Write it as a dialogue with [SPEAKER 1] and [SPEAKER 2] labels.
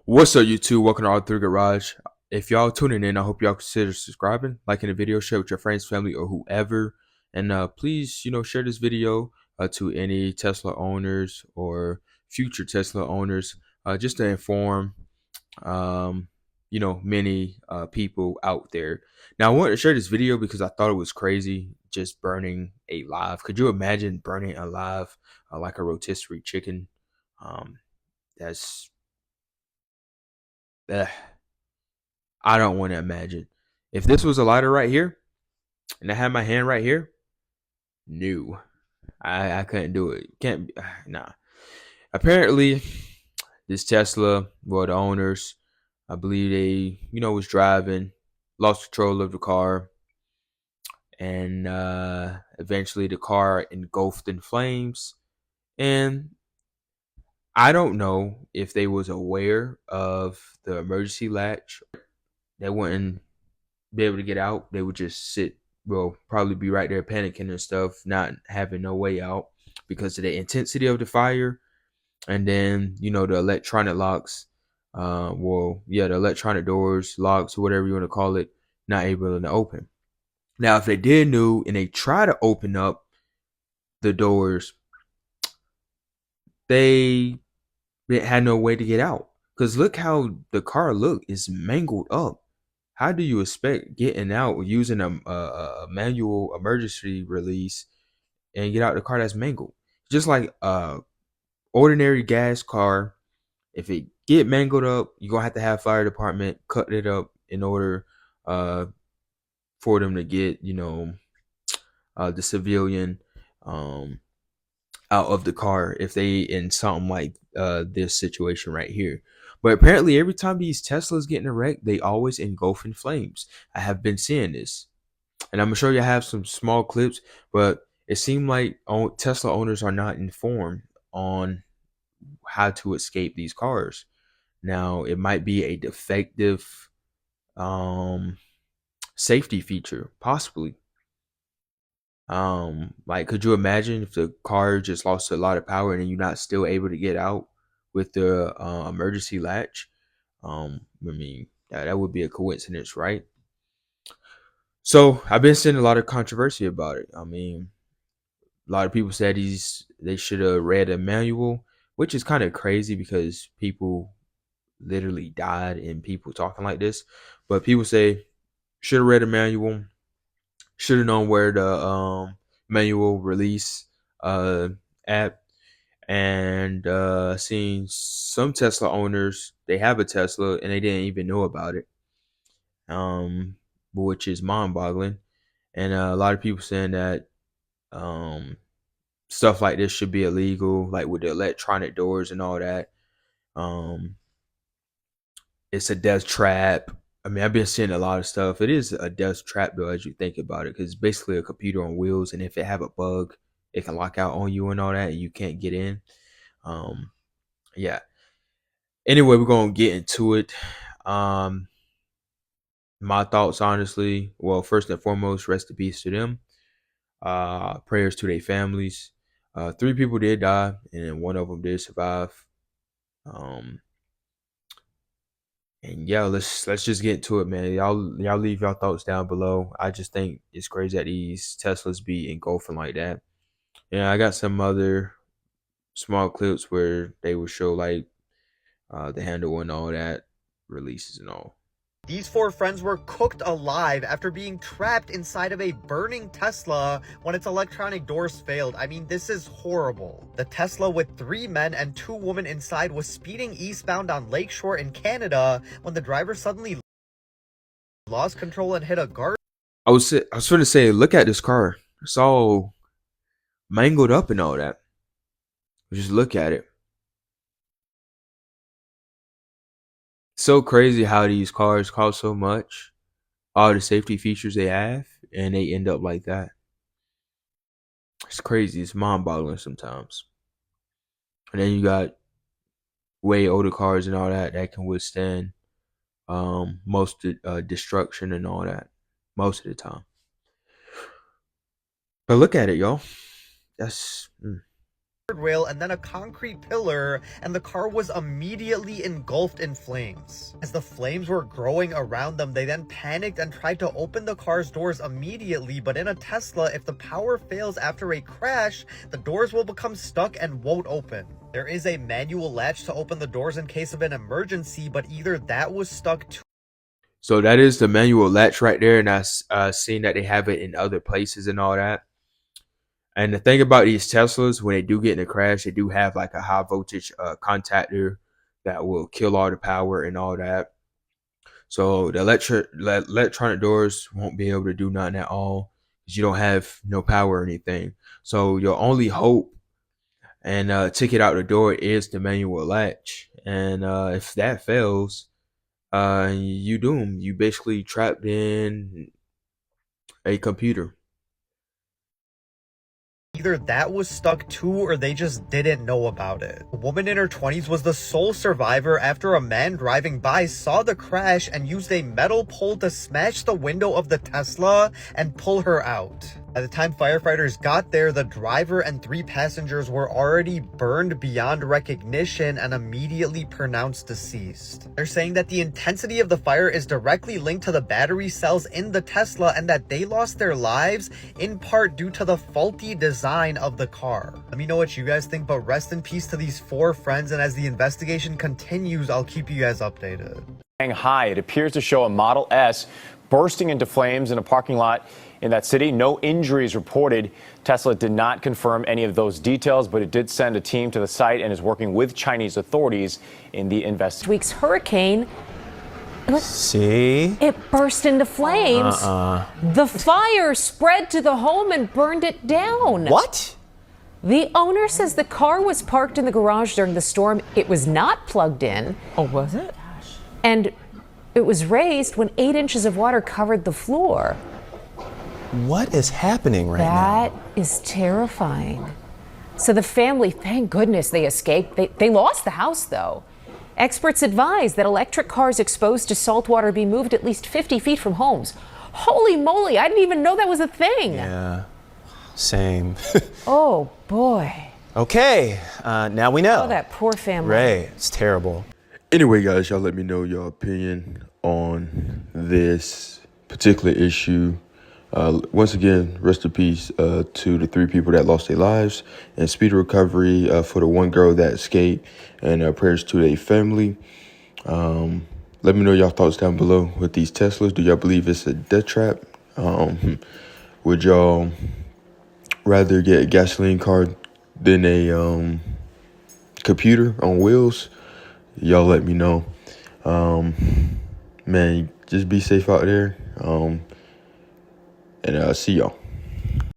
[SPEAKER 1] What's up, YouTube? Welcome to R3 Garage. If y'all tuning in, I hope y'all consider subscribing, liking the video, share with your friends, family, or whoever. And please, share this video to any Tesla owners or future Tesla owners, just to inform, um, many people out there. Now, I wanted to share this video because I thought it was crazy, just burning alive. Could you imagine burning alive like a rotisserie chicken? Um, that's ugh. I don't want to imagine. If this was a lighter right here and I had my hand right here, no, I couldn't do it. Can't be, nah. Apparently, this Tesla, well, the owners, I believe they, was driving, lost control of the car, and eventually the car engulfed in flames. And I don't know if they was aware of the emergency latch. They wouldn't be able to get out. They would just sit, well, probably be right there panicking and stuff, not having no way out because of the intensity of the fire. And then, the electronic locks, the electronic doors, locks, whatever you want to call it, not able to open. Now, if they did knew and they try to open up the doors, they had no way to get out. Because look how the car look is mangled up. How do you expect getting out using a manual emergency release and get out the car that's mangled? Just like a ordinary gas car, if it get mangled up, you're gonna have to have fire department cut it up in order uh, for them to get the civilian um, out of the car if they in something like this situation right here. But apparently, every time these Teslas get in a wreck, they always engulf in flames. I have been seeing this, and I'm gonna show you. I have some small clips, but it seemed like Tesla owners are not informed on how to escape these cars. Now, it might be a defective um, safety feature, possibly. Like, could you imagine if the car just lost a lot of power and then you're not still able to get out with the emergency latch? I mean, that would be a coincidence, right? So I've been seeing a lot of controversy about it. I mean, a lot of people said they should have read a manual, which is kind of crazy because people literally died in people talking like this. But people say should have read a manual, should have known where the manual release app, and seeing some Tesla owners, they have a Tesla and they didn't even know about it, which is mind-boggling. And a lot of people saying that um, stuff like this should be illegal, like with the electronic doors and all that. Um, it's a death trap. I mean, I've been seeing a lot of stuff. It is a death trap though, as you think about it, because it's basically a computer on wheels, and if it have a bug, it can lock out on you and all that, and you can't get in. Um, yeah. Anyway, we're gonna get into it. Um, my thoughts, honestly. Well, first and foremost, rest in peace to them. Prayers to their families. Three people did die, and one of them did survive. Um, And yeah, let's just get to it, man. Y'all leave y'all thoughts down below. I just think it's crazy that these Teslas be engulfing like that. Yeah, I got some other small clips where they will show like the handle and all that releases and all.
[SPEAKER 2] These four friends were cooked alive after being trapped inside of a burning Tesla when its electronic doors failed. I mean, this is horrible. The Tesla with 3 men and 2 women inside was speeding eastbound on Lakeshore in Canada when the driver suddenly lost control and hit a guard.
[SPEAKER 1] I was trying to say, look at this car. It's all mangled up and all that. Just look at it. So crazy how these cars cost so much, all the safety features they have, and they end up like that. It's crazy. It's mind-boggling sometimes. And then you got way older cars and all that that can withstand most destruction and all that most of the time. But look at it, y'all. That's
[SPEAKER 2] rail and then a concrete pillar, and the car was immediately engulfed in flames. As the flames were growing around them, they then panicked and tried to open the car's doors immediately, but in a Tesla, if the power fails after a crash, the doors will become stuck and won't open. There is a manual latch to open the doors in case of an emergency, but either that was stuck to.
[SPEAKER 1] So that is the manual latch right there, and I've seen that they have it in other places and all that. And the thing about these Teslas, when they do get in a crash, they do have like a high voltage contactor that will kill all the power and all that. So the electronic doors won't be able to do nothing at all because you don't have no power or anything. So your only hope and ticket out the door is the manual latch. And if that fails, you doomed. You basically trapped in a computer.
[SPEAKER 2] Either that was stuck too, or they just didn't know about it. A woman in her 20s was the sole survivor after a man driving by saw the crash and used a metal pole to smash the window of the Tesla and pull her out. By the time firefighters got there, the driver and 3 passengers were already burned beyond recognition and immediately pronounced deceased. They're saying that the intensity of the fire is directly linked to the battery cells in the Tesla and that they lost their lives in part due to the faulty design of the car. Let me know what you guys think, but rest in peace to these 4 friends, and as the investigation continues, I'll keep you guys updated.
[SPEAKER 3] High, it appears to show a Model S bursting into flames in a parking lot in that city. No injuries reported. Tesla did not confirm any of those details, but it did send a team to the site and is working with Chinese authorities in the investigation.
[SPEAKER 4] This week's hurricane,
[SPEAKER 5] see?
[SPEAKER 4] it burst into flames. The fire spread to the home and burned it down.
[SPEAKER 5] What?
[SPEAKER 4] The owner says the car was parked in the garage during the storm. It was not plugged in.
[SPEAKER 5] Oh, was it?
[SPEAKER 4] And it was raised when 8 inches of water covered the floor.
[SPEAKER 5] What is happening right now?
[SPEAKER 4] That is terrifying. So the family, thank goodness they escaped. They lost the house, though. Experts advise that electric cars exposed to salt water be moved at least 50 feet from homes. Holy moly, I didn't even know that was a thing.
[SPEAKER 5] Yeah, same.
[SPEAKER 4] Oh, boy.
[SPEAKER 5] Okay, now we know.
[SPEAKER 4] Oh, that poor family.
[SPEAKER 5] Ray, it's terrible.
[SPEAKER 1] Anyway, guys, y'all let me know your opinion on this particular issue. Once again, rest in peace to the 3 people that lost their lives, and speedy recovery for the 1 girl that escaped, and prayers to their family. Let me know your thoughts down below with these Teslas. Do y'all believe it's a death trap? Would y'all rather get a gasoline car than a computer on wheels? Y'all let me know. Man, just be safe out there. And see y'all.